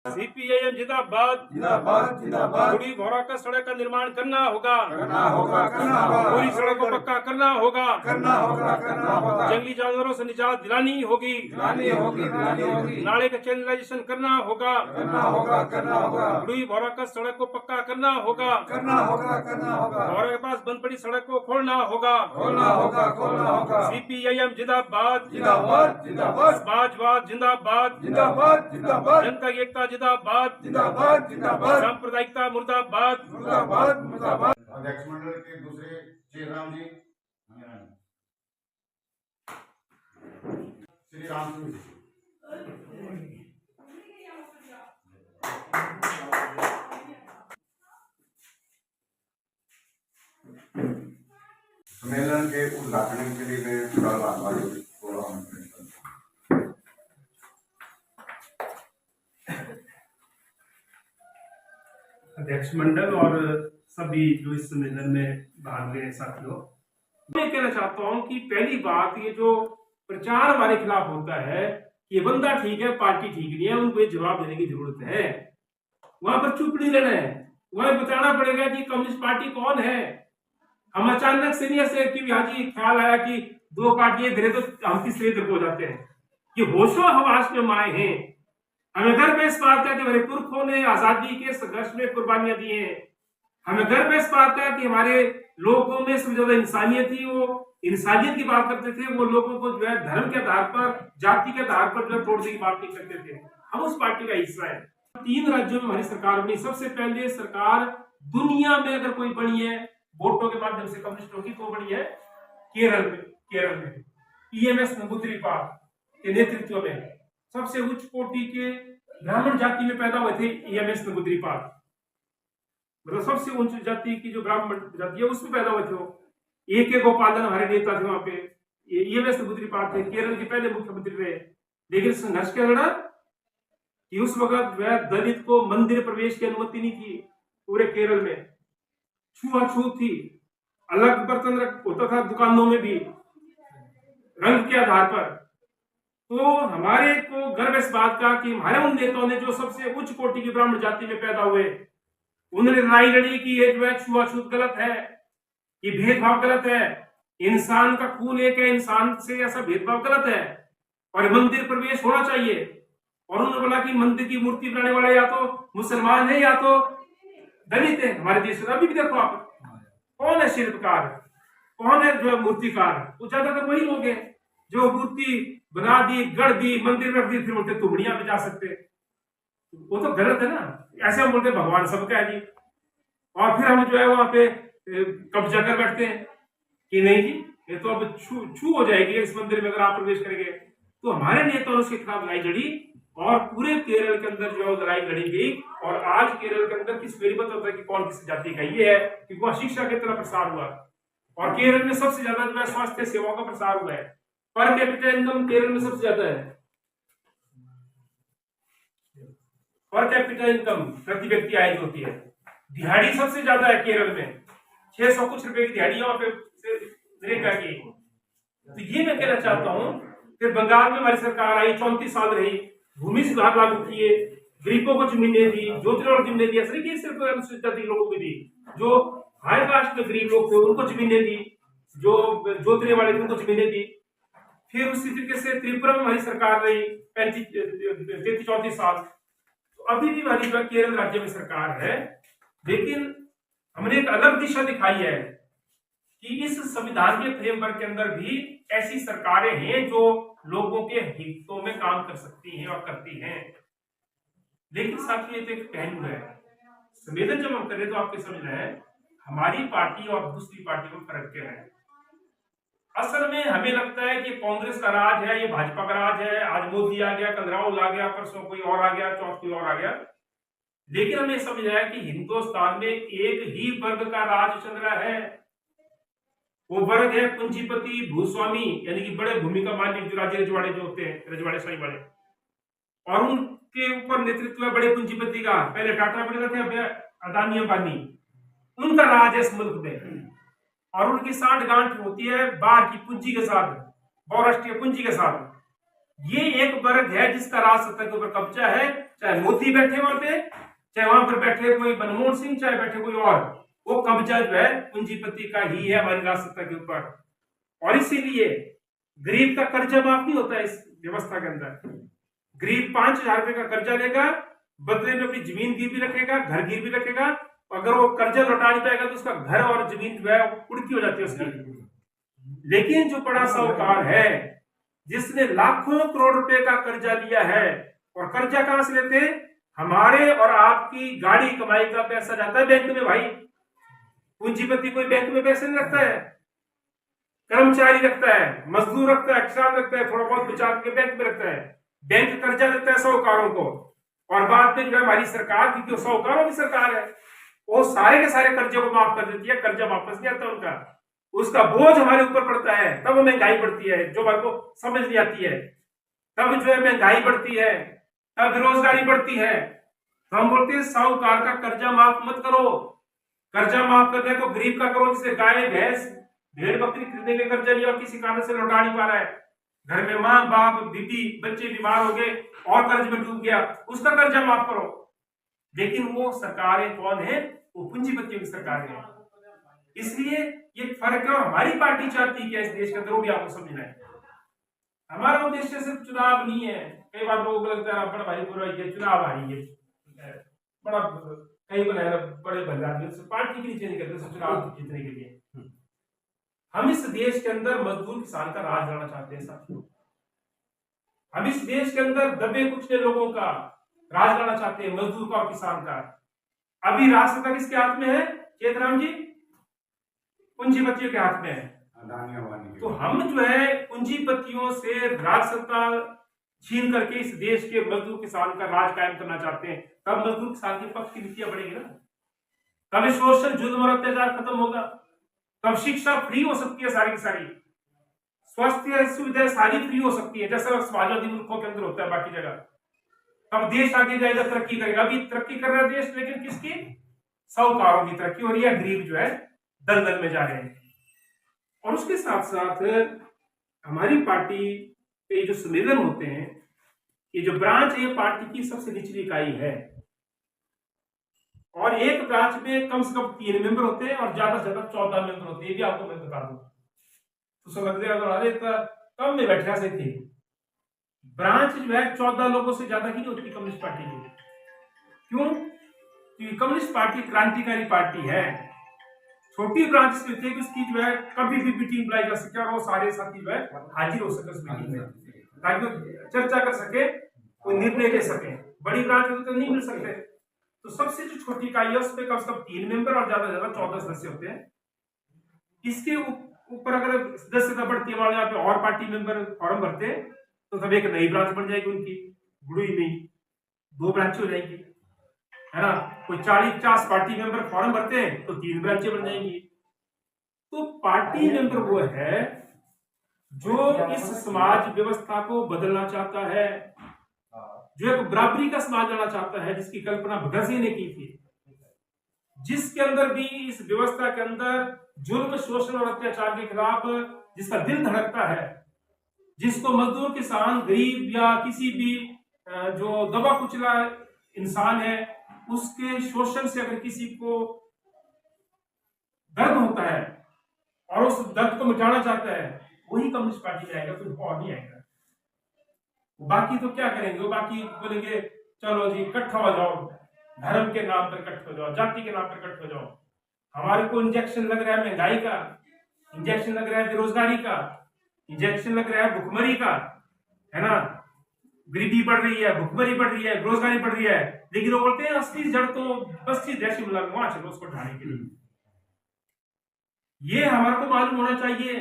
CPIM जिंदाबाद जिंदाबाद जिंदाबाद। गुड़ी भौरा का सड़क का निर्माण करना होगा, करना होगा करना होगा। पूरी सड़क को पक्का करना होगा, करना होगा करना होगा। जंगली जानवरों से निजात दिलानी होगी, दिलानी होगी दिलानी होगी। नाले का चैनलाइजेशन करना होगा, करना होगा करना होगा। गुड़ी भौरा का सड़क को पक्का करना होगा, करना होगा करना होगा। भौरा के पास बंद पड़ी सड़क को खोलना होगा। खोलना होगा खोलना होगा। सीपीआईएम जिंदाबाद जिंदाबाद जिंदाबाद समाजवाद जिंदाबाद, जिंदाबाद जिंदाबाद। जनता की एकता जिंदाबाद, जिंदाबाद जिंदाबाद। सांप्रदायिकता मुर्दाबाद। मुर्दाबाद मुर्दाबाद। अध्यक्ष मंडल के दूसरे जयराम जी, श्री राम सिंह जी। सम्मेलन के उद्घाटन के लिए मैं फिलहाल आभारी को आमंत्रित करता हूं। अध्यक्ष मंडल और सभी जो इस सम्मेलन में भाग ले रहे साथियों, मैं कहना चाहता हूं कि पहली बात, ये जो प्रचार हमारे खिलाफ होता है, ये बंदा ठीक है पार्टी ठीक नहीं है, उनको ये जवाब देने की जरूरत है। वहां पर चुप नहीं रहना है, वहां बताना पड़ेगा कि कम्युनिस्ट पार्टी कौन है। हम अचानक से नहीं ऐसे कि हाजी ख्याल आया कि दो पार्टियां गिरे तो हम तीसरे तरफ हो जाते हैं। ये होशो हवास में माए हैं। हमें गर्व इस बात है कि हमारे पुरखों ने आजादी के संघर्ष में कुर्बानियां दी हैं। हमें गर्व इस बात है कि हमारे लोगों में सबसे ज्यादा इंसानियत थी। वो इंसानियत की बात करते थे, वो लोगों को जो है धर्म के आधार पर, जाति के आधार पर जो है तोड़ने की बात नहीं करते थे। हम उस पार्टी का हिस्सा है। 3 राज्यों में हमारी सरकार बनी। सबसे पहले सरकार दुनिया में अगर कोई बनी है वोटों के माध्यम से कम्युनिस्टों की, तो बनी है केरल में ईएमएस नंबूदिरीपाल के नेतृत्व में। सबसे उच्च कोटि के ब्राह्मण जाति में पैदा हुए थे ईएमएस नंबूदिरीपाल, मतलब सबसे उच्च जाति की जो ब्राह्मण जाति है उसमें पैदा हुए थे वो। AK गोपालन हमारे नेता थे वहां पे, ईएमएस नंबूदिरीपाल थे, केरल के पहले मुख्यमंत्री रहे। लेकिन संघर्ष क्या लड़ा कि उस वक्त वह दलित को मंदिर प्रवेश की अनुमति नहीं थी पूरे केरल में। छुआछूत थी, अलग बर्तन होता था दुकानों में भी रंग के आधार पर। तो हमारे को गर्व इस बात का कि हमारे उन नेताओं ने जो सबसे उच्च कोटि की ब्राह्मण जाति में पैदा हुए, उन्होंने लड़ाई लड़ी कि ये जो है छुआछूत गलत है, ये भेदभाव गलत है, इंसान का खून एक है, इंसान से ऐसा भेदभाव गलत है और मंदिर प्रवेश होना चाहिए। और उन्होंने बोला कि मंदिर की मूर्ति बनाने वाले या तो मुसलमान है या तो दलित है। हमारे देश में अभी भी देखो आप, कौन है शिल्पकार, कौन है जो है मूर्तिकार, वो ज्यादातर वही लोग हैं जो मूर्ति बना दी, गढ़ दी, मंदिर रख दी, फिर बोलते तुमड़ियां बजा सकते। वो तो गलत है ना। ऐसे हम बोलते भगवान सबका है जी, और फिर हम जो है वहां पे कब्जा कर बैठते हैं कि नहीं जी ये तो अब छू हो जाएगी इस मंदिर में अगर आप प्रवेश करेंगे। तो हमारे नेताओं ने उसके खिलाफ लड़ाई लड़ी और पूरे केरल के अंदर जो है लड़ाई लड़ी गई। और आज केरल के अंदर किस मेरी पता होता है कि कौन किस जाति का, ये है कि वह शिक्षा की तरह प्रसार हुआ और केरल में सबसे ज्यादा जो है स्वास्थ्य सेवाओं का प्रसार हुआ है। पर कैपिटा इनकम केरल में सबसे ज्यादा है। पर कैपिटा इनकम प्रति व्यक्ति आय जो होती है, दिहाड़ी सबसे ज्यादा है केरल में, 600 कुछ रुपए की दिहाड़ी वहां पे नरेगा की। तो ये मैं कहना चाहता हूँ। फिर बंगाल में हमारी सरकार आई, 34 साल रही, भूमि सुधार लागू किए, गरीबों को जमीनें दी, जोतने वालों को जमीनें दी। ऐसे नहीं सिर्फ अनुसूचित जाति लोगों को दी, जो हाई कास्ट के गरीब लोग थे उनको जमीनें दी, जो जोतने वाले थे उनको जमीनें दी। फिर उसी तरीके से त्रिपुरा में हमारी सरकार रही 34 साल। तो अभी भी हमारी केरल राज्य में सरकार है, लेकिन हमने एक अलग दिशा दिखाई है कि इस संविधान के फ्रेमवर्क के अंदर भी ऐसी सरकारें हैं जो लोगों के हितों में काम कर सकती हैं और करती हैं। लेकिन साथ ही एक पहलू है, संवेदन जब हम करें तो आपके समझ रहे हैं हमारी पार्टी और दूसरी पार्टी में फर्क क्या है। असल में हमें लगता है कि कांग्रेस का राज है, ये भाजपा का राज है, आज मोदी आ गया, कल राहुल आ गया, परसों कोई और आ गया, चौथ कोई और आ गया। लेकिन हमें समझ आया कि हिंदुस्तान में एक ही वर्ग का राज चल रहा है। वो वर्ग है पूंजीपति भूस्वामी, यानी कि बड़े भूमि का मालिक जो राजे रजवाड़े जो होते हैं, रजवाड़े शाही वाले, और उनके ऊपर नेतृत्व है बड़े पूंजीपति का। पहले टाटा बिरला थे, अब अदानी अंबानी, उनका राज है इस मुल्क में। और उनकी सांठ गांठ होती है बाहर की पूंजी के साथ, बहुराष्ट्रीय पूंजी के साथ। ये एक वर्ग है जिसका राज सत्ता के ऊपर कब्जा है, चाहे मोदी बैठे वहां पे, चाहे वहां पर बैठे कोई मनमोहन सिंह, चाहे बैठे कोई और, वो कब्जा जो है पूंजीपति का ही है हमारी राजसत्ता के ऊपर। और इसीलिए गरीब का कर्जा माफ नहीं होता है इस व्यवस्था के अंदर। गरीब 5,000 रुपए का कर्जा लेगा, बदले में अपनी जमीन गिरवी रखेगा, घर गिरवी रखेगा, अगर वो कर्जा लौटा नहीं पाएगा तो उसका घर और जमीन जो है उड़ती हो जाती है उसकी। लेकिन जो बड़ा साहूकार है जिसने लाखों करोड़ रुपए का कर्जा लिया है, और कर्जा कहां से लेते हैं? हमारे और आपकी गाड़ी कमाई का पैसा जाता है बैंक में भाई। पूंजीपति कोई बैंक में पैसे नहीं रखता है, कर्मचारी रखता है, मजदूर रखता है, किसान रखता है, थोड़ा बहुत बचा के बैंक में रखता है। बैंक कर्जा देता है साहूकारों को, और बाद में जो है हमारी सरकार, क्योंकि वो साहूकारों की सरकार है, वो सारे के सारे कर्जे को माफ कर देती है, कर्जा वापस नहीं आता उनका, उसका बोझ हमारे ऊपर पड़ता है, तब महंगाई बढ़ती है जो हमारे को समझ नहीं आती है। तब जो है महंगाई बढ़ती है, तब बेरोजगारी बढ़ती है। तो हम बोलते हैं साहूकार का कर्जा माफ मत करो। कर्जा माफ करना है तो गरीब का करो, जिससे गाय भैंस भेड़ बकरी खरीदने के कर्जा लिया और किसी कारण से लौटा नहीं पा रहा है, घर में माँ बाप बीबी बच्चे बीमार हो गए और कर्ज में डूब गया, उसका कर्जा माफ करो। लेकिन वो सरकारें कौन है? वो पूंजीपतियों की सरकार है। इसलिए ये फर्क है। हमारी पार्टी चाहती है कि इस देश के अंदर वो भी आपको समझना है। हमारा उद्देश्य सिर्फ चुनाव नहीं है। कई बार लोगों को लगता है बड़ा भाई बुरा चुनाव आ रही है, बड़ा कई बड़े बन जाते हैं, पार्टी के नीचे नहीं करते चुनाव जीतने के लिए। हम इस देश के अंदर मजदूर किसान का राज लाना चाहते हैं साथियों। हम इस देश के अंदर दबे कुचले लोगों का राज लाना चाहते हैं, मजदूर का और किसान का। अभी राजसत्ता किसके हाथ में है चेतराम जी? पूंजीपतियों के हाथ में है। तो हम जो है पूंजीपतियों से राजसत्ता छीन करके इस देश के मजदूर किसान का राज कायम करना चाहते हैं। तब मजदूर किसान के पक्ष की नीतियां बढ़ेगी ना, तब शोषण जुल्म और अत्याचार खत्म होगा, तब शिक्षा फ्री हो सकती है सारी की सारी, स्वास्थ्य सुविधाएं सारी फ्री हो सकती है जैसा समाजवादी मुल्कों के अंदर होता है बाकी जगह। तब देश आगे जाएगा, तरक्की करेगा। अभी तरक्की कर रहा है देश, लेकिन किसकी? साहूकारों की तरक्की हो रही है, गरीब जो है दलदल में जा रहे हैं। और उसके साथ साथ हमारी पार्टी के जो सम्मेलन होते हैं, ये जो ब्रांच है, ये पार्टी की सबसे निचली इकाई है, और एक ब्रांच में कम से कम 3 मेंबर होते हैं और ज्यादा से ज्यादा 14 मेंबर होते हैं। ये भी आपको मैं बता दूं तो समझ लिया, कम में बैठा से थे। ब्रांच जो है 14 लोगों से ज्यादा की नहीं होती कम्युनिस्ट पार्टी की। क्यों? क्योंकि कम्युनिस्ट पार्टी क्रांतिकारी पार्टी है। छोटी ब्रांच से होती है कि उसकी जो है कभी भी मीटिंग बुलाई जा सके और वो सारे साथी जो है हाजिर हो सके उस मीटिंग में, ताकि वो चर्चा कर सके, कोई निर्णय ले सके। बड़ी ब्रांच में तो नहीं मिल सकते। तो सबसे जो छोटी इकाई है उसमें कम से कम 3 मेंबर और ज्यादा से ज्यादा 14 सदस्य होते हैं। इसके ऊपर अगर सदस्यता बढ़ती है, यहाँ पे और पार्टी मेंबर फॉर्म भरते हैं, तो तब एक नई ब्रांच बन जाएगी उनकी, गुड़ी में 2 ब्रांचें हो जाएंगी, है ना। कोई 40-50 पार्टी मेंबर फॉर्म भरते हैं तो 3 ब्रांचें बन जाएंगी। तो पार्टी मेंबर वो है जो इस समाज व्यवस्था को बदलना चाहता है, जो एक बराबरी का समाज लाना चाहता है, जिसकी कल्पना भगत सिंह ने की थी, जिसके अंदर भी इस व्यवस्था के अंदर जुल्म शोषण और अत्याचार के खिलाफ जिसका दिल धड़कता है, जिसको मजदूर किसान गरीब या किसी भी जो दबा कुचला इंसान है उसके शोषण से अगर किसी को दर्द होता है और उस दर्द को मिटाना चाहता है, वही कम्युनिस्ट पार्टी में आएगा, कोई और नहीं आएगा। बाकी तो क्या करेंगे? वो बाकी बोलेंगे चलो जी इकट्ठा हो जाओ, धर्म के नाम पर इकट्ठे हो जाओ, जाति के नाम पर इकट्ठे हो जाओ। हमारे को इंजेक्शन लग रहा है महंगाई का, इंजेक्शन लग रहा है बेरोजगारी का, इंजेक्शन लग रहा है भुखमरी का, है ना। गरीबी बढ़ रही है, भुखमरी बढ़ रही है, बेरोजगारी बढ़ रही है, लेकिन वो बोलते हैं असली जड़ तो बस्ती जैसी मुलायम, वहां चलो उसको ढाने के लिए। ये हमारे को मालूम होना चाहिए।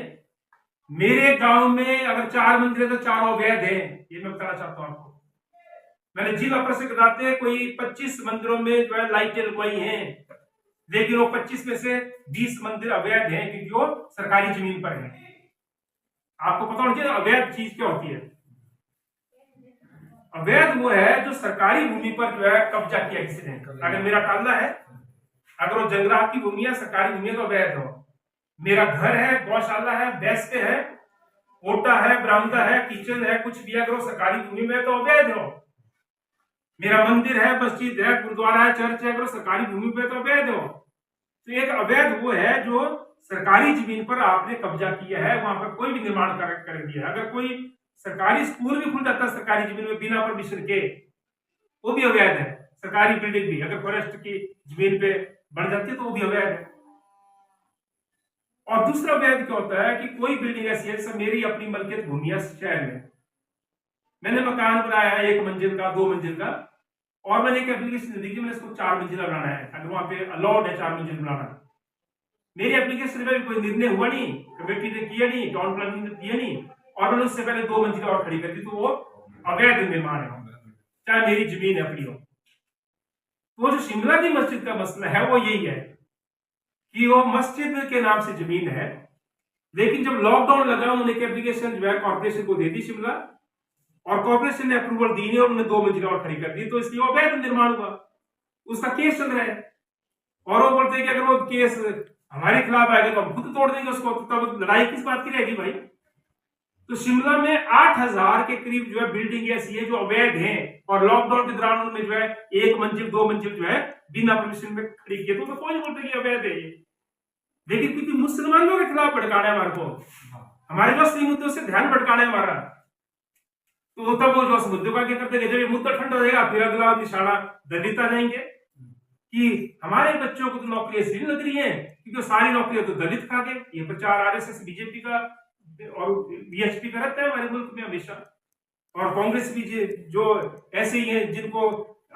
मेरे गांव में अगर 4 मंदिर है तो 4 अवैध है, ये मैं बताना चाहता हूं आपको। मैंने जिला परिषद बताते हैं कोई 25 मंदिरों में जो है लाइटें लगवाई हैं, लेकिन वो 25 में से 20 मंदिर अवैध हैं, क्योंकि वो सरकारी जमीन पर है। आपको पता होना चाहिए अवैध चीज क्या होती है। अवैध वो है जो सरकारी भूमि पर जो है कब्जा किया किसी ने। अगर मेरा टाला है, अगर वो जंगलात की भूमि है, सरकारी भूमि है, तो अवैध हो। मेरा घर है, गौशाला है, भैंस है, ओटा है, बरामदा है, किचन है, कुछ भी अगर वो सरकारी भूमि में है तो अवैध हो। मेरा मंदिर है, मस्जिद है, गुरुद्वारा है, चर्च है, अगर सरकारी भूमि पे तो अवैध हो। तो एक अवैध वो है जो सरकारी जमीन पर आपने कब्जा किया है, वहां पर कोई भी निर्माण कर दिया। अगर कोई सरकारी स्कूल भी खुल जाता है सरकारी जमीन में बिना परमिशन के, वो भी अवैध है। सरकारी बिल्डिंग भी अगर फॉरेस्ट की जमीन पे बन जाती है तो वो भी अवैध है। और दूसरा अवैध क्या होता है कि कोई बिल्डिंग ऐसी है जैसे मेरी अपनी मलकियत भूमि है शहर में, मैंने मकान बनाया है 1 मंजिल का, 2 मंजिल का, और मैंने एक एप्लीकेशन दी कि मैंने इसको 4 मंजिला बनाना है, अगर वहां पे अलाउड है 4 मंजिल बनाना। मेरी एप्लीकेशन में कोई निर्णय हुआ नहीं, कमेटी ने किया नहीं, टाउन प्लानिंग ने किया नहीं, और मैंने उससे पहले 2 मंजिला और खड़ी कर दी, तो वो अवैध निर्माण है, चाहे मेरी जमीन है अपनी हो। तो जो शिमला की मस्जिद का मसला है वो यही है कि वो मस्जिद के नाम से जमीन है, लेकिन जब लॉकडाउन लगा उन्होंने एक एप्लीकेशन जो है कॉर्पोरेशन को दे दी शिमला, और कॉर्पोरेशन ने अप्रूवल दी नहीं और उन्होंने 2 मंजिला और खड़ी कर दी, तो इसलिए अवैध निर्माण हुआ। उसका केस चल रहा है और वो बोलते हैं कि अगर वो केस हमारे खिलाफ आएगा तो हम खुद तोड़ देंगे उसको, तो तब लड़ाई किस बात की रहेगी भाई। तो शिमला में 8000 के करीब जो है बिल्डिंग ऐसी है जो अवैध है, और लॉकडाउन के दौरान उनमें जो है 1 मंजिल 2 मंजिल जो है बिना परमिशन में खड़ी की, तो कोई नहीं बोलता कि अवैध है ये। लेकिन क्योंकि मुसलमानों के खिलाफ भड़काना है हमारे को, हमारे पास नहीं मुद्दों से ध्यान भटकाना है हमारा, तो तब वो जो मुद्दों का क्या करते हैं, जब ये मुद्दा ठंडा हो जाएगा फिर अगला निशाना दलित आ जाएंगे कि हमारे बच्चों को तो नौकरियां इसलिए लग रही है क्योंकि सारी नौकरियां तो दलित खा गए। ये प्रचार आरएसएस बीजेपी का और बीएचपी का रहता है हमारे मुल्क में हमेशा, और कांग्रेस भी जो ऐसे ही है जिनको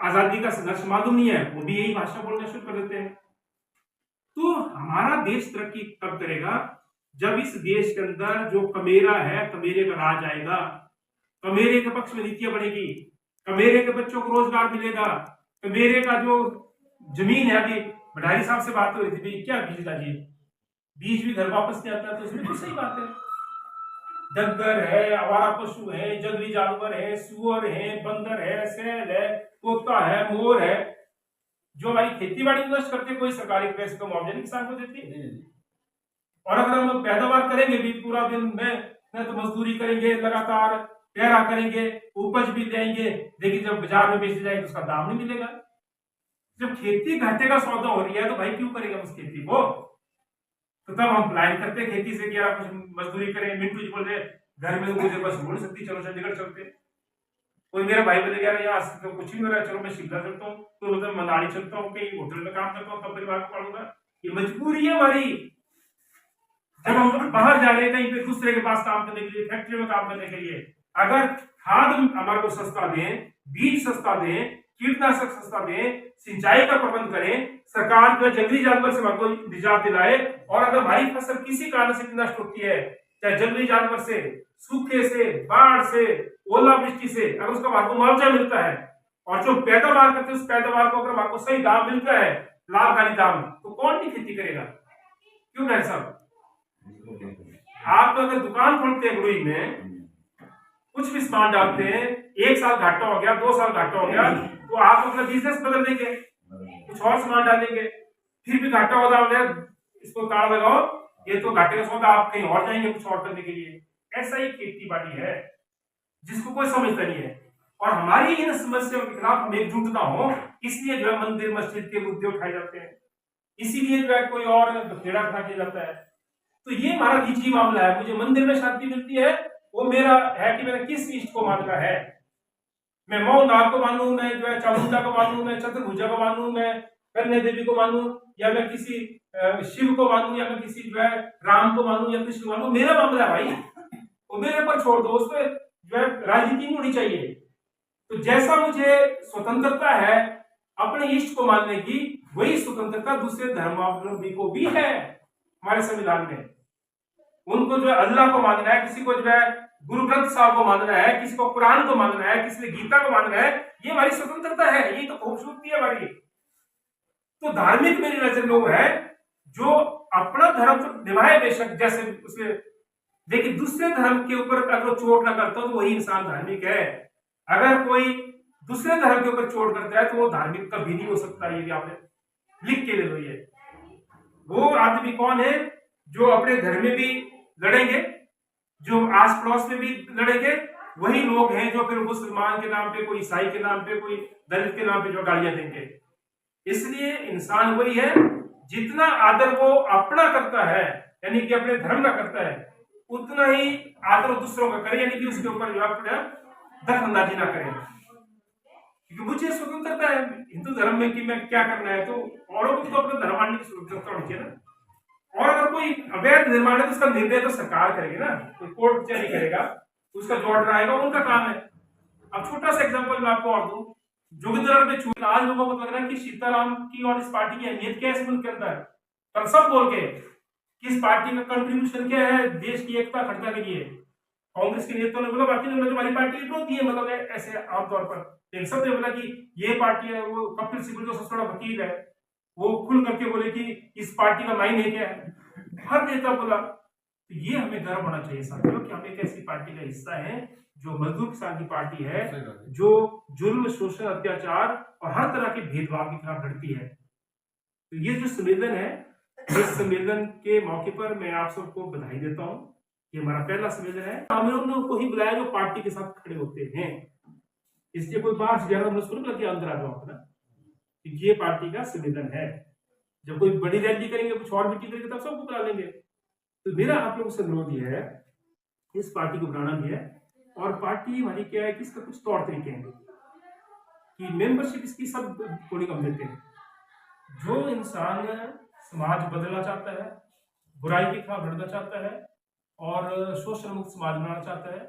आजादी का संघर्ष मालूम नहीं है वो भी यही भाषा बोलना शुरू कर देते हैं। तो हमारा देश तरक्की तब करेगा जब इस देश के अंदर जो कमेरा है, कमेरे का राज आएगा, कमेरे के पक्ष में नीतियां बनेगी, कमेरे के बच्चों को रोजगार मिलेगा, कमेरे का जो जमीन है, अभी भंडारी साहब से बात हो रही थी, क्या बीज लाजिए, बीज भी घर वापस नहीं आता, तो इसमें तो सही बात है। डंगर है, आवारा पशु है, जंगली जानवर है, सुअर है, बंदर है, सैल है, तोता है, मोर है, जो हमारी खेती बाड़ी नष्ट करते, कोई सरकारी पैसे का मुआवजा नहीं किसान को देती। और अगर हम पैदावार करेंगे भी पूरा दिन में तो मजदूरी करेंगे, लगातार पैरा करेंगे, उपज भी लेंगे, लेकिन जब बाजार में बेची जाएगी उसका दाम नहीं मिलेगा। जब खेती घाटे का सौदा हो रही है तो भाई क्यों करेगा उस खेती को। तो तब हम प्लान करते खेती से कि यार कुछ मजदूरी करें। मिंटू जी बोल रहे घर में मुझे बस बोल सकती, चलो चंडीगढ़ चलते। कोई मेरा भाई बोले यार यहाँ तो कुछ नहीं हो रहा है, चलो मैं शिमला चलता हूँ, तो मतलब मनाली चलता हूँ, कहीं होटल में काम करता हूँ, तब परिवार को पालूंगा। ये मजबूरी है हमारी। जब हम बाहर जा रहे हैं कहीं पे दूसरे के पास काम करने के लिए, फैक्ट्री में काम करने के लिए, अगर खाद हमारे को सस्ता दें, बीज सस्ता दें, कीटनाशक सस्ता दें, सिंचाई का प्रबंध करें, सरकार जो जंगली जानवर से हमारे को निजात दिलाए, और अगर हमारी फसल किसी कारण से नष्ट होती है, चाहे जंगली जानवर से, सूखे से, बाढ़ से, ओलावृष्टि से, अगर उसका हमारे को मुआवजा मिलता है, और जो पैदावार करते हैं उस पैदावार को अगर हमारे को सही दाम मिलता है, लाभकारी दाम, तो कौन नहीं खेती करेगा। क्यों भाई साहब, आप अगर दुकान खोलते हैं गुड़ी में, कुछ भी सामान डालते हैं, 1 साल घाटा हो गया, 2 साल घाटा हो गया, तो आप अपना बिजनेस बदल देंगे, कुछ और सामान डालेंगे, फिर भी घाटा हो रहा है, इसको ताला लगाओ, ये तो घाटे का सौदा, आप कहीं और जाएंगे कुछ और करने के लिए। ऐसा ही खेती बाड़ी है जिसको कोई समझता नहीं है। और हमारी इन समस्याओं के खिलाफ हम एकजुट ना हो, इसलिए जो है मंदिर मस्जिद के मुद्दे उठाए जाते हैं, इसीलिए जो है कोई और बखेड़ा खड़ा किया जाता है। तो ये हमारा निजी मामला है। मुझे मंदिर में शांति मिलती है, वो मेरा है कि मैंने किस इष्ट को मानना है। मैं मौनाग को मानूं, मैं जो है चामुंडा को मानूं, मैं चतुर्भुजा को मानूं, मैं कन्या देवी को मानूं, या मैं किसी शिव को मानूं, या मैं किसी जो है राम को मानूं या कृष्ण को मानूं, मेरा मामला है भाई, वो मेरे पर छोड़ दो। उसमें जो है राजनीति नहीं होनी चाहिए। तो जैसा मुझे स्वतंत्रता है अपने इष्ट को मानने की, वही स्वतंत्रता दूसरे धर्मावलंबी को भी है हमारे संविधान में। उनको जो है अल्लाह को मानना है, किसी को जो है गुरु ग्रंथ साहब को मानना है, किसी को कुरान को मानना है, किसी ने गीता को मानना है, ये हमारी स्वतंत्रता है, ये तो खूबसूरती है हमारी। तो धार्मिक मेरी नजर में वो है जो अपना धर्म तो निभाए बेशक जैसे उसे, लेकिन दूसरे धर्म के ऊपर अगर चोट ना करता हो तो वही इंसान धार्मिक है। अगर कोई दूसरे धर्म के ऊपर चोट करता है तो वो धार्मिक कभी नहीं हो सकता। ये आपने लिख के ले लो। ये वो आदमी कौन है जो अपने घर में भी लड़ेंगे, जो आस पड़ोस में भी लड़ेंगे, वही लोग हैं जो फिर मुसलमान के नाम पे, कोई ईसाई के नाम पे, कोई दलित के नाम पे जो गालियां देंगे। इसलिए इंसान वही है, जितना आदर वो अपना करता है, यानी कि अपने धर्म का करता है, उतना ही आदर दूसरों का करे, यानी कि उसके ऊपर जो अपना दखल अंदाजी ना करे। क्योंकि मुझे स्वतंत्रता है हिंदू धर्म में कि मैं क्या करना है, तो औरों को तो अपना धर्म मानने की स्वतंत्रता होनी चाहिए ना। और अगर कोई अवैध निर्माण है तो उसका निर्णय तो सरकार करेगी ना, कोई कोर्ट जारी करेगा, उसका जो ऑर्डर आएगा उनका काम है। अब छोटा सा एग्जांपल मैं आपको और दूं, जोगिंद्रनगर में चुनाव, आज लोगों को लग रहा है कि सीताराम की और इस पार्टी की अहमियत क्या है इस मुल्क के अंदर, पर सब बोल के कि इस पार्टी का कंट्रीब्यूशन क्या है देश की एकता अखंडता के लिए। कांग्रेस के नेताओं ने बोला, बाकी ने बोला हमारी पार्टी विरोधी है, मतलब ऐसे आमतौर पर। लेकिन सब ने बोला कि ये पार्टी है, वो कपिल सिब्बल जो सबसे बड़ा वकील है, वो खुल करके बोले कि इस पार्टी का मायने क्या है, हर नेता बोला। तो ये हमें गर्व होना चाहिए साथियों कि हम एक ऐसी पार्टी का हिस्सा है जो मजदूर किसान की पार्टी है, जो जुल्म, शोषण, अत्याचार और हर तरह के भेदभाव के खिलाफ लड़ती है। तो ये जो सम्मेलन है, इस सम्मेलन के मौके पर मैं आप सबको बधाई देता हूँ। ये हमारा पहला सम्मेलन है, हम लोगों को ही बुलाया जो पार्टी के साथ खड़े होते हैं। इसलिए कोई बाहर से ज्यादा मुश्किल लगे अंदर आ जाओ अपना, ये पार्टी का सम्मेलन है। जब कोई बड़ी रैली करेंगे, कुछ और मीटिंग करेंगे, तब सबको बुला लेंगे। तो मेरा आप लोगों से अनुरोध यह है, इस पार्टी को बनाना भी है, और पार्टी हमारी क्या है कि इसका कुछ तौर तरीके हैं कि मेंबरशिप इसकी सब थोड़ी कम देते हैं। जो इंसान समाज बदलना चाहता है, बुराई के खिलाफ लड़ना चाहता है और शोषण मुक्त समाज बनाना चाहता है,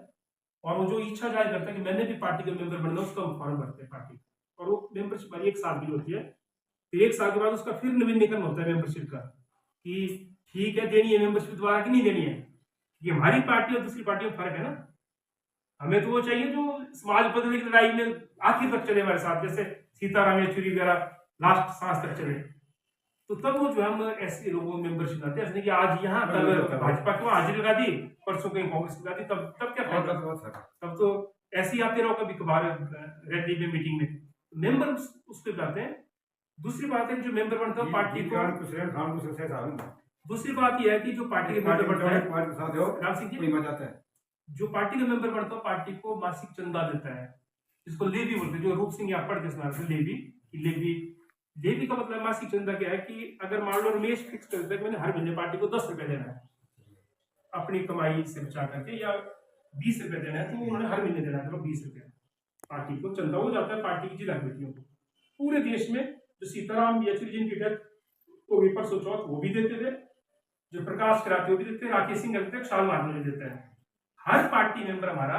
और वो जो इच्छा जाहिर करता है कि मैंने भी पार्टी का मेंबर बनना, उसका फॉर्म भरते हैं पार्टी, और वो मेंबरशिप हमारी 1 साल की होती है। फिर 1 साल के बाद उसका फिर नवीनीकरण होता है मेंबरशिप का, कि ठीक है देनी है मेंबरशिप दोबारा कि नहीं देनी है। ये हमारी पार्टी और दूसरी पार्टी में फर्क है ना। हमें तो वो चाहिए जो समाज बदलने की लड़ाई में आखिर तक चले हमारे साथ, जैसे सीताराम येचुरी वगैरह लास्ट सांस तक चले। तो तब वो जो हम ऐसे लोगों को मेंबरशिप आते हैं, जैसे कि आज यहाँ कल भाजपा को हाजिरी लगा दी, परसों कहीं कांग्रेस लगा दी, तब क्या फायदा? तब तो ऐसे ही आते रहो, कभी कभार रैली में, मीटिंग में, मेंबर उस पर जाते हैं। दूसरी बात है जो मेंबर बनता है पार्टी को, दूसरी बात यह है कि जो पार्टी के मेंबर बनता है, राम सिंह जी, जो पार्टी का मेंबर बनता है पार्टी को मासिक चंदा देता है, जिसको लेवी बोलते हैं, जो रूप सिंह यहाँ पढ़ के सुना रहे थे, लेवी का मतलब मासिक चंदा क्या है कि अगर मान लो रमेश फिक्स कर देता है कि मैंने हर महीने पार्टी को 10 रुपए देना है अपनी कमाई से बचा करके, या 20 रुपए देना है, तो उन्होंने हर महीने देना है, 20 रुपए पार्टी को चंदा हो जाता है पार्टी की जिला कमेटियों को पूरे देश में। जो सीताराम येचुरी जिनकी डेथ वो भी परसों चौथ वो भी देते थे, जो प्रकाश कराते वो भी देते हैं, राकेश सिंह देते, शाल मारने देते हैं। हर पार्टी मेंबर हमारा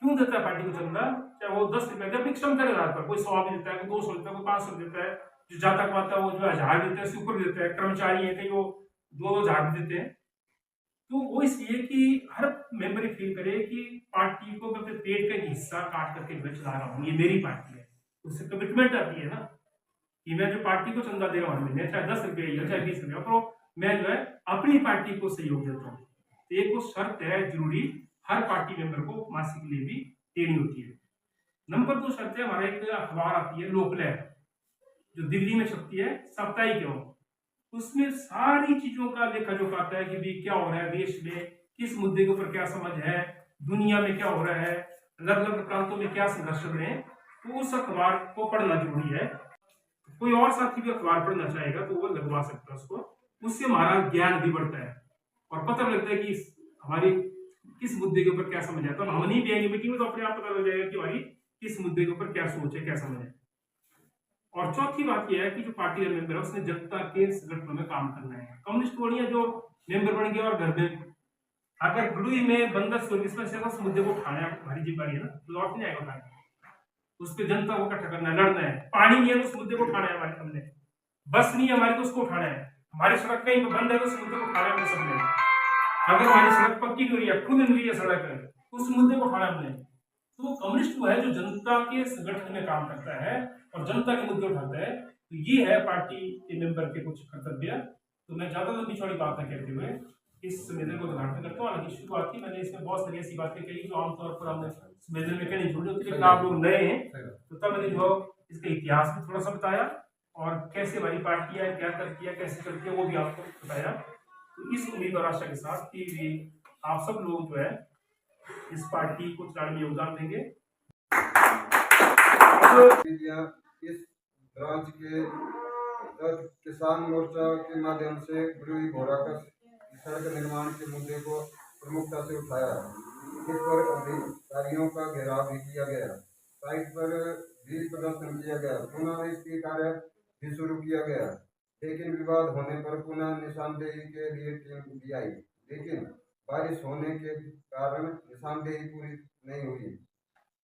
क्यों देता है पार्टी को चंदा, चाहे वो 10 रुपए अपनी क्षमता के आधार पर, कोई 100 भी देता है, कोई 200 देता है, कोई 500 देता है, जो ज्यादा कमाता है वो जो 1000 देता है, उससे ऊपर देता है। कर्मचारी है कहीं वो 2-2 हजार देते हैं। तो वो इसलिए कि हर मेंबर फील करे कि पार्टी को मैं अपने पेट का हिस्सा काट करके मैं चला रहा हूँ, ये मेरी पार्टी है। उससे कमिटमेंट आती है ना कि मैं जो पार्टी को चंदा दे रहा हूँ महीने, चाहे 10 रुपये या चाहे 20 रुपये, तो मैं जो है अपनी पार्टी को सहयोग देता हूँ। तो एक वो शर्त है जरूरी, हर पार्टी मेंबर को मासिक लिए भी देनी होती है। नंबर 2 शर्त है, हमारा एक अखबार आती है लोकलहर, जो दिल्ली में छपती है साप्ताहिक एवं, उसमें सारी चीजों का लेखा जोखा आता है कि भाई क्या हो रहा है देश में, किस मुद्दे के ऊपर क्या समझ है, दुनिया में क्या हो रहा है, अलग अलग प्रांतों में क्या संघर्ष चल रहे हैं। तो उस अखबार को पढ़ना जरूरी है। कोई और साथी भी अखबार पढ़ना चाहेगा तो वो लगवा सकता है उसको, उससे हमारा ज्ञान भी बढ़ता है और पता लगता है कि हमारी किस मुद्दे के ऊपर क्या समझ है। तो हम नहीं भी आएंगे मीटिंग में तो अपने आप पता लग जाएगा कि हमारी किस मुद्दे के ऊपर क्या सोच है, क्या समझ है। और चौथी बात यह है कि जो पार्टी का मेंबर है उसने जनता के संगठनों में काम करना है। कम्युनिस्ट टोलियां जो मेंबर बन गया और घर में अगर गुड़ुई में बंदर से उस मुद्दे को उठाना हमारी जिम्मेदारी है ना, तो लौट नहीं आएगा उठाने, उस पर जनता को इकट्ठा करना है, लड़ना है। पानी नहीं है तो उस मुद्दे को उठाना है हमारे सामने, बस नहीं है हमारी तो उसको उठाना है, हमारी सड़क कहीं बंद है तो उस मुद्दे को उठाना है सबने। अगर हमारी सड़क पक्की हो रही है, खुद मिल रही है सड़क है, तो उस मुद्दे को उठाना हमने। तो कम्युनिस्ट वो है जो जनता के संगठन में काम करता है और जनता के मुद्दे उठाता है। तो ये है पार्टी के मेंबर के कुछ कर्तव्य। तो मैं ज्यादा लंबी चौड़ी बात न कहते हुए इस सम्मेलन को उद्घाटन करता हूँ। हालांकि शुरुआत की मैंने इसमें बहुत सारी ऐसी बातें कही जो आमतौर पर हमने सम्मेलन में कहनी छोड़ी होती, लेकिन आप लोग नए हैं तो तब मैंने जो इसका इतिहास भी थोड़ा सा बताया और कैसे हमारी पार्टी है, क्या करती है, कैसे करती है, वो भी आपको बताया। तो इस उम्मीद और आशा के साथ कि आप सब लोग जो है इस पार्टी को चलाने में योगदान देंगे। इस ब्रांच के किसान मोर्चा के माध्यम से गुरुई भोराकस सड़क निर्माण के मुद्दे को प्रमुखता से उठाया। इस पर अधिकारियों का घेराव भी किया गया, साइट पर भी प्रदर्शन किया गया, पुनः इसकी कार्य भी शुरू किया गया, लेकिन विवाद होने पर पुनः निशानदेही के लिए टीम भी आई, लेकिन बारिश होने के कारण निशानदेही पूरी नहीं हुई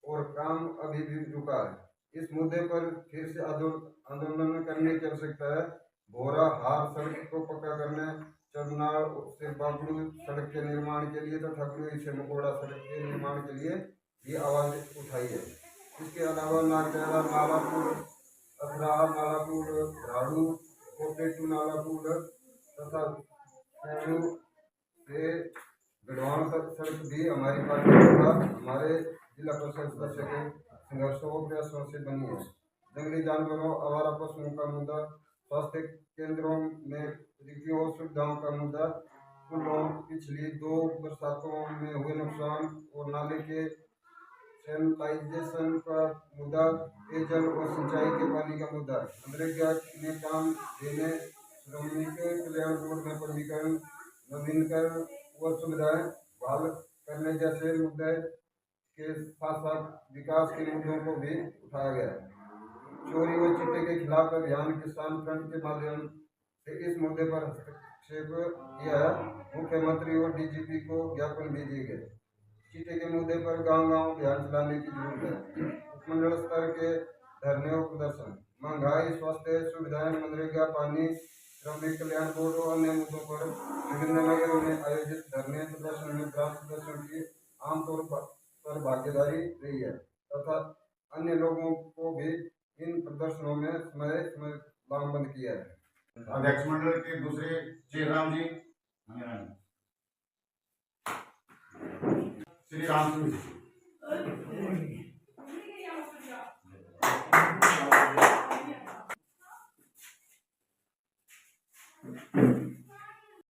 और काम अभी भी रुका है। इस मुद्दे पर फिर से आंदोलन करने की आवश्यकता है। भोरा हार सड़क को पक्का करने, चरनार से बाबलू सड़क के निर्माण के लिए तथा ठगलुई से मकोड़ा सड़क के निर्माण के लिए भी आवाज उठाई है। इसके अलावा नागदेरा नाला पुल, अफराहा नाला पुल, राड़ू कोपेटू नाला पुल तथा से गढ़वाल तक सड़क भी हमारी पार्टी तथा हमारे जिला परिषद सदस्य के संघर्षों प्रयासों से बनी है। जंगली जानवरों, आवारा पशुओं का मुद्दा, स्वास्थ्य केंद्रों में रिक्तियों सुविधाओं का मुद्दा, पुलों, पिछली 2 बरसातों में हुए नुकसान और नाले के सैनिटाइजेशन का मुद्दा, पेयजल और सिंचाई के पानी का मुद्दा, मनरेगा में काम देने, श्रमिक कल्याण बोर्ड में पंजीकरण, नवीनीकरण और सुविधाएं बहाल करने जैसे मुद्दे के साथ साथ विकास के मुद्दों को भी उठाया गया। चोरी व चिट्टे के खिलाफ अभियान किसान फ्रंट के माध्यम से इस मुद्दे पर हस्तक्षेप किया है। मुख्यमंत्री और डीजीपी को ज्ञापन भी दिए गए। चिट्टे के मुद्दे पर गांव-गांव अभियान चलाने की जरूरत है। उपमंडल स्तर के धरने और प्रदर्शन, महंगाई, स्वास्थ्य सुविधाएं, मनरेगा, पानी, श्रमिक कल्याण बोर्ड और अन्य मुद्दों पर विभिन्न नगरों में आयोजित धरने प्रदर्शन में ब्रांच सदस्यों की आमतौर पर भागीदारी रही है तथा अन्य लोगों को भी इन प्रदर्शनों में समय समय लामबंद किया है। अध्यक्ष मंडल के दूसरे जयराम जी, श्री राम सिंह जी।